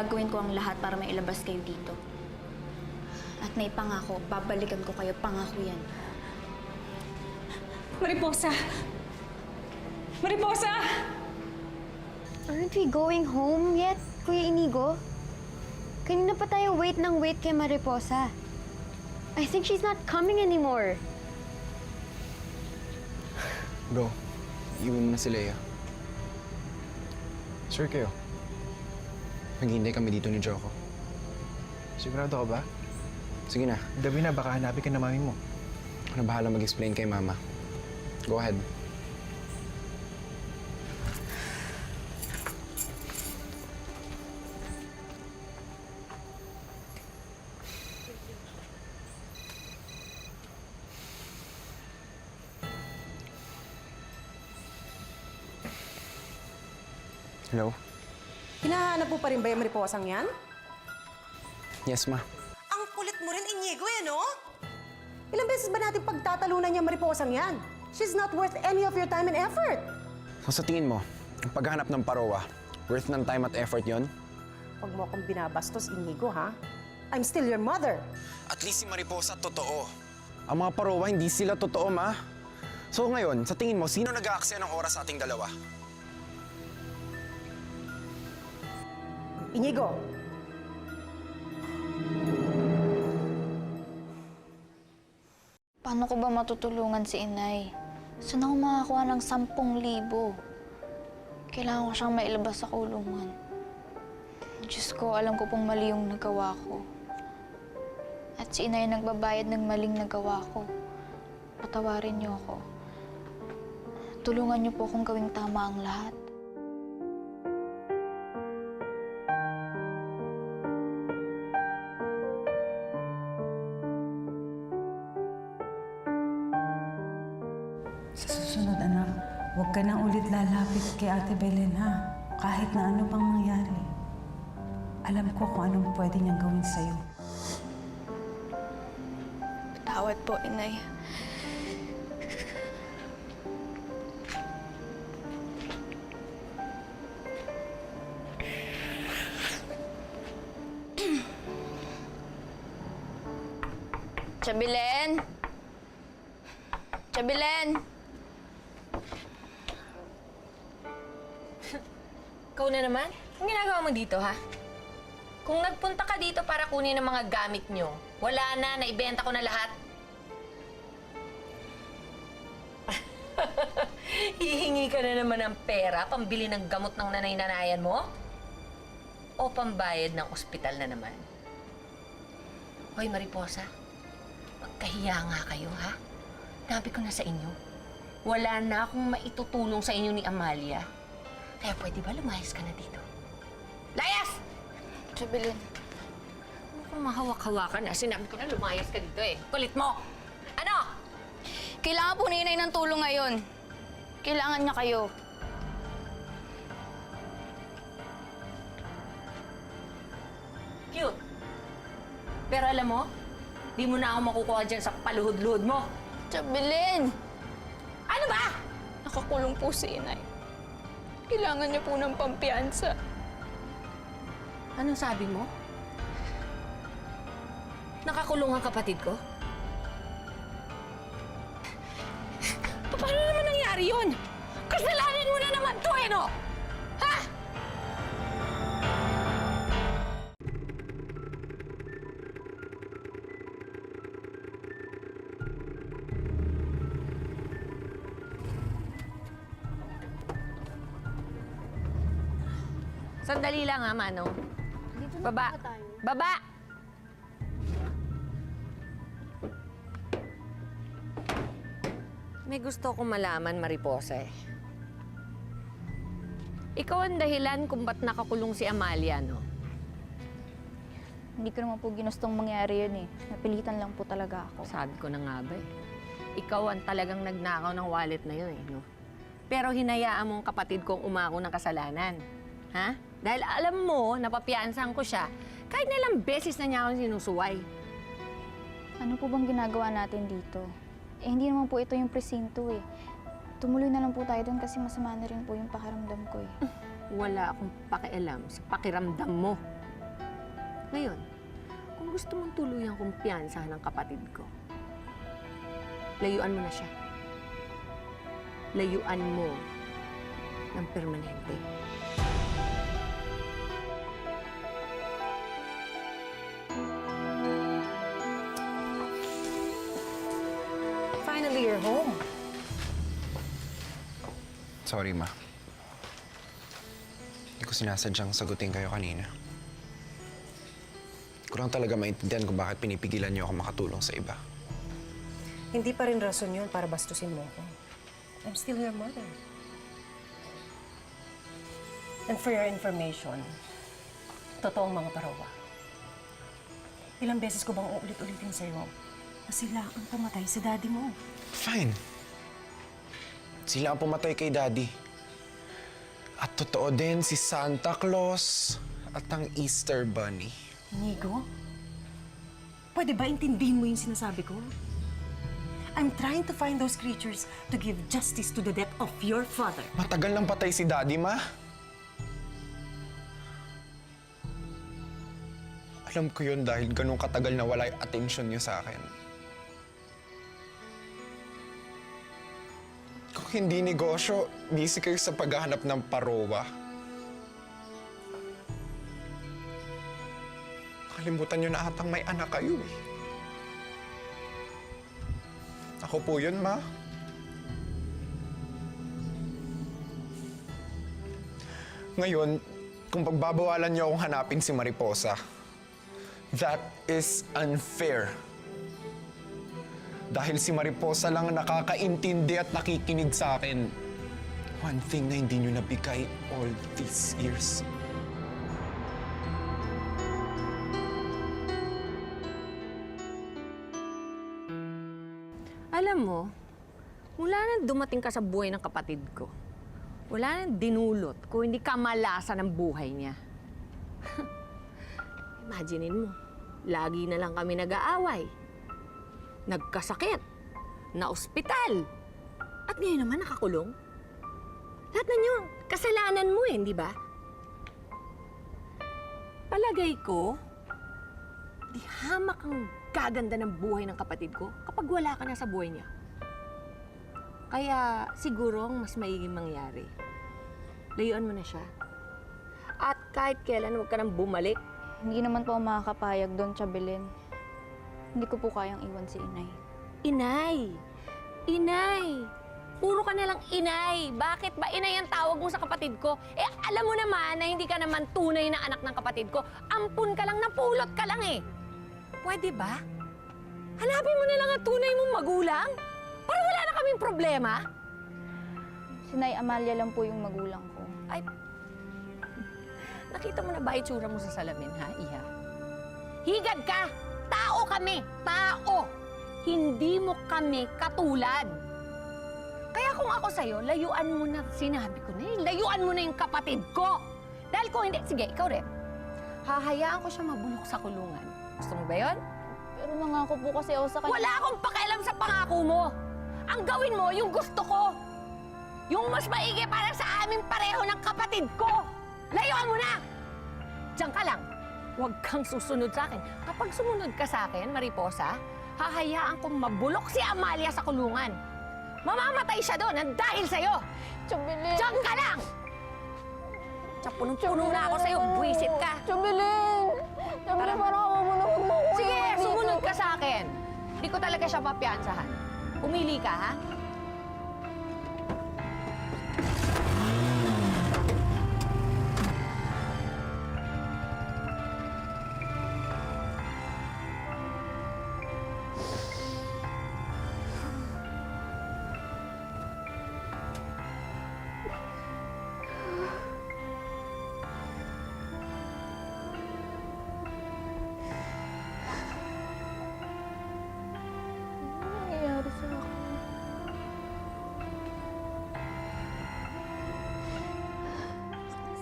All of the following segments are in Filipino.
gagawin ko ang lahat para mailabas kayo dito. At naipangako, babalikan ko kayo, pangako yan. Mariposa! Mariposa! Aren't we going home yet, Kuya Inigo? Kanina pa tayo wait kay Mariposa. I think she's not coming anymore. Bro, iwan mo na si Leia. Sure kayo. Maghihintay kami dito ni Joko. Sigurado ka ba? Sige na. Gabi na, baka hanapin ka na mami mo. Ako na bahala mag-explain kay Mama. Go ahead. Hello? Hinahanap mo pa rin ba yung mariposang yan? Yes, Ma. Ang kulit mo rin, Inigo, no? Ilang beses ba natin pagtatalunan yung mariposang yan? She's not worth any of your time and effort. So sa tingin mo, ang paghahanap ng parowa, worth ng time at effort yon? Huwag mo akong binabastos, Inigo, ha? I'm still your mother. At least si Mariposa totoo. Ang mga parowa, hindi sila totoo, Ma. So ngayon, sa tingin mo, sino nag-aaksaya ng oras sa ating dalawa? Inigo, Paano ko ba matutulungan si inay? Saan ako makakuha ng 10,000? Kailangan ko siyang mailabas sa kulungan. Diyos ko, alam ko pong mali yung nagawa ko. At si inay nagbabayad ng maling nagawa ko. Patawarin niyo ako. Tulungan niyo po akong gawing tama ang lahat. Sa susunod, anak, huwag ka nang ulit lalapit kay Ate Belen, ha? Kahit na ano pang mangyari. Alam ko kung anong pwede niyang gawin sa'yo. Patawad po, inay. Chabilen! Chabilen! Ikaw na naman? Anong ginagawa mo dito, ha? Kung nagpunta ka dito para kunin ang mga gamit nyo, wala na, naibenta ko na lahat. Hihingi ka na naman ng pera, pambili ng gamot ng nanay-nanayan mo? O pambayad ng ospital na naman? Hoy, Mariposa, magkahiya nga kayo, ha? Sabi ko na sa inyo, wala na akong maitutulong sa inyo ni Amalia. Kaya pwede ba lumayas ka na dito? Layas! Chabilen. Ano kung mahawak-hawakan na? Sinabi ko na lumayas ka dito eh. Kulit mo! Ano? Kailangan po ni inay ng tulong ngayon. Kailangan niya kayo. Cute. Pero alam mo, di mo na ako makukuha dyan sa paluhod-luhod mo. Chabilen! Ano ba? Nakakulong po si inay. Kailangan niya po ng pampiyansa. Anong sabi mo? Nakakulong ang kapatid ko? Paano naman nangyari yun? Kasalanan mo na naman to eh, no? Ha? Sandali lang ha, Manong. Baba! Baba! May gusto kong malaman, Mariposa eh. Ikaw ang dahilan kung ba't nakakulong si Amalia, no? Hindi ko naman po ginustong mangyari yun eh. Napilitan lang po talaga ako. Sabi ko na nga ba eh. Ikaw ang talagang nagnakaw ng wallet na yun eh, no? Pero hinayaan mong kapatid kong umako ng kasalanan. Ha? Dahil alam mo, napapiansahan ko siya, kahit na ilang beses na niya akong sinusuway. Ano po bang ginagawa natin dito? Eh, hindi naman po ito yung presinto eh. Tumuloy na lang po tayo doon kasi masama na rin po yung pakiramdam ko eh. Wala akong pakialam sa pakiramdam mo. Ngayon, kung gusto mong tuluyang kumpiyansahan ng kapatid ko, layuan mo na siya. Layuan mo ng permanente. Finally, you're home. Sorry, Ma. Hindi ko sinasadyang sagutin kayo kanina. Kurang talaga maintindihan kung bakit pinipigilan niyo ako makatulong sa iba. Hindi pa rin rason yun para bastusin mo ako. I'm still your mother. And for your information, totoong mga parawa. Ilang beses ko bang uulit-ulitin sa'yo na sila ang pumatay sa daddy mo? Fine. Sila ang pumatay kay Daddy. At totoo din si Santa Claus at ang Easter Bunny. Inigo, pwede ba intindihin mo yung sinasabi ko? I'm trying to find those creatures to give justice to the death of your father. Matagal nang patay si Daddy, Ma. Alam ko yun dahil ganun katagal na wala yung atensyon niyo sa akin. Kung hindi negosyo, busy kayo sa paghahanap ng parowa. Nakalimutan niyo na atang may anak kayo eh. Ako po yun, Ma. Ngayon, kung pagbabawalan niyo akong hanapin si Mariposa, that is unfair. Dahil si Mariposa lang ang nakakaintindi at nakikinig sa akin. One thing na hindi niyo nabigay all these years. Alam mo, mula nang dumating ka sa buhay ng kapatid ko, wala nang dinulot kung hindi kamalasan ng buhay niya. Imaginein mo, lagi na lang kami nag-aaway. Nagkasakit, na-ospital, at ngayon naman nakakulong. Lahat na yun, kasalanan mo eh, di ba? Palagay ko, di hamak ang gaganda ng buhay ng kapatid ko kapag wala ka na sa buhay niya. Kaya siguro ang mas maiging mangyari, layuan mo na siya. At kahit kailan huwag ka nang bumalik. Hindi naman po ako makakapayag doon, Chabelin. Hindi ko po kayang iwan si Inay. Inay! Inay! Puro ka na lang inay. Bakit ba inay ang tawag mo sa kapatid ko? Eh, alam mo naman na hindi ka naman tunay na anak ng kapatid ko. Ampun ka lang, napulot ka lang eh. Pwede ba? Hanapin mo na lang ang tunay mong magulang? Para wala na kaming problema? Si Nay Amalia lang po yung magulang ko. Ay, nakita mo na ba itsura mo sa salamin, ha, Iha? Higad ka! Tao kami! Tao! Hindi mo kami katulad. Kaya kung ako sa'yo, layuan mo na, sinabi ko na layuan mo na yung kapatid ko! Dahil kung hindi, sige, ikaw rin. Hahayaan ko siya mabulok sa kulungan. Gusto mo ba yun? Pero nangako po kasi ako sa kanya. Wala akong pakialam sa pangako mo! Ang gawin mo, yung gusto ko! Yung mas maigi para sa aming pareho ng kapatid ko! Layuan mo na! Diyan ka lang. Huwag kang susunod sa akin. Kapag sumunod ka sa akin, Mariposa, hahayaan kong mabulok si Amalia sa kulungan. Mamamatay siya doon ang dahil sa'yo! Chabelin! Diyan ka lang! Tsaka punong-puno na ako sa'yo, buwisit ka! Chabelin! Chabelin, parang ako muna mo. Sige, sumunod ka sa akin. Hindi ko talaga siya papiansahan. Pumili ka, ha? Ano nangyayari sa akin?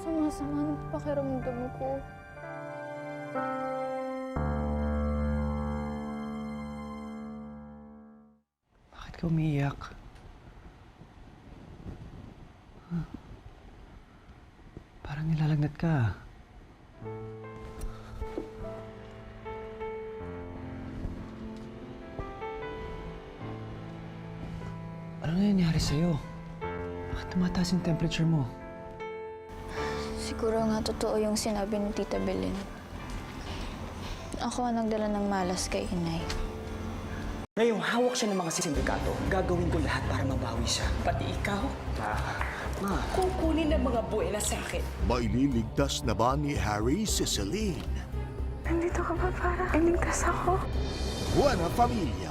Sumasama ng pakiramdam ko. Bakit ka umiiyak? Huh? Parang nilalagnat ka. Ano nangyari sa'yo? Bakit tumataas yung temperature mo? Siguro nga totoo yung sinabi ni Tita Belen. Ako ang nagdala ng malas kay inay. Ngayong hawak siya ng mga sindikato, gagawin ko lahat para mabawi siya. Pati ikaw, Ma, kukunin ang mga buwela sa akin. Maililigtas na ba ni Harry si Celine? Nandito ka ba para iligtas ako? Buena Familia.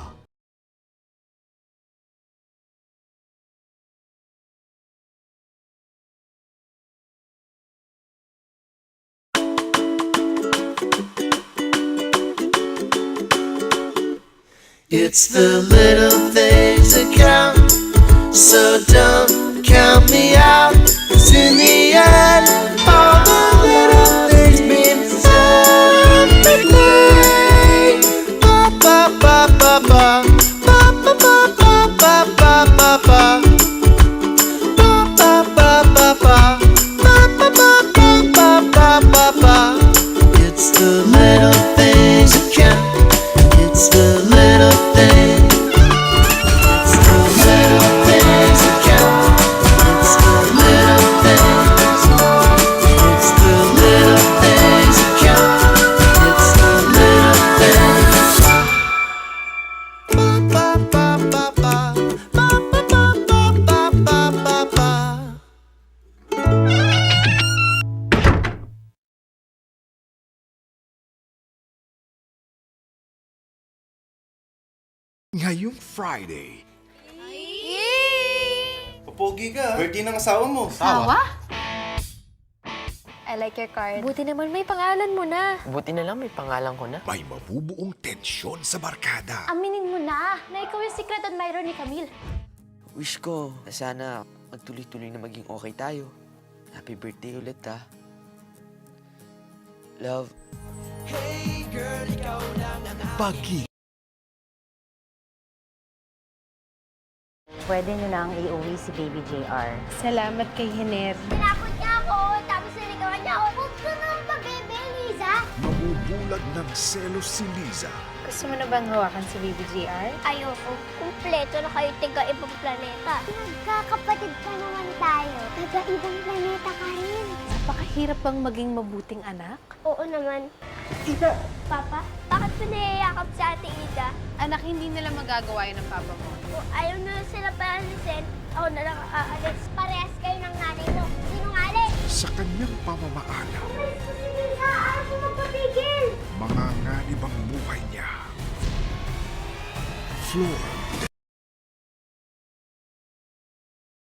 It's the little things that count, so don't count me out. 'Cause in the end, all the little things mean everything. Ba ba ba ba ba, ba ba ba ba ba ba ba ba. Ba ba ba ba ba, ba ba ba ba ba ba ba. It's the little things that count. It's the little things. It's the little things that count. It's the little things. It's the little things that count. It's the little things. Ba ba ba ba ba ba ba ba ba ba ba ba. Ngayong Friday, Pogi ka. Birthday ng asawa mo. I like your card. Buti naman may pangalan mo na. Buti na lang may pangalan ko na. may mabubuong tensyon sa barkada. Aminin mo na ikaw yung secret admirer ni Camille. Wish ko na sana magtuloy-tuloy na maging okay tayo. Happy birthday ulit, ha? Love. Pagi Pwede nyo nang iuwi si Baby JR. Salamat kay Hiner. Tinapot niya ako, tapos sinigawan niya ako. Huwag ka nang pag-bebe, Liza. mabubulag ng selos si Liza. Gusto mo na bang hawakan si Baby JR? Ayoko. Kumpleto na kayo tiga-ibang planeta. Magkakapatid ka naman tayo. Taga-ibang planeta ka rin. Napakahirap bang maging mabuting anak? Oo naman. Ida. Papa, bakit pa niyayakap sa ate Ida? Anak, hindi nila magagawa yun ng papa mo. Kung ayaw na sila paalisin, ako na lang aalis. Parehas kayo ng nanay mo. Sinungaling! Sa kanyang pamamaala, Ayaw mo magpapigil! mga nganib ang buhay niya. Flora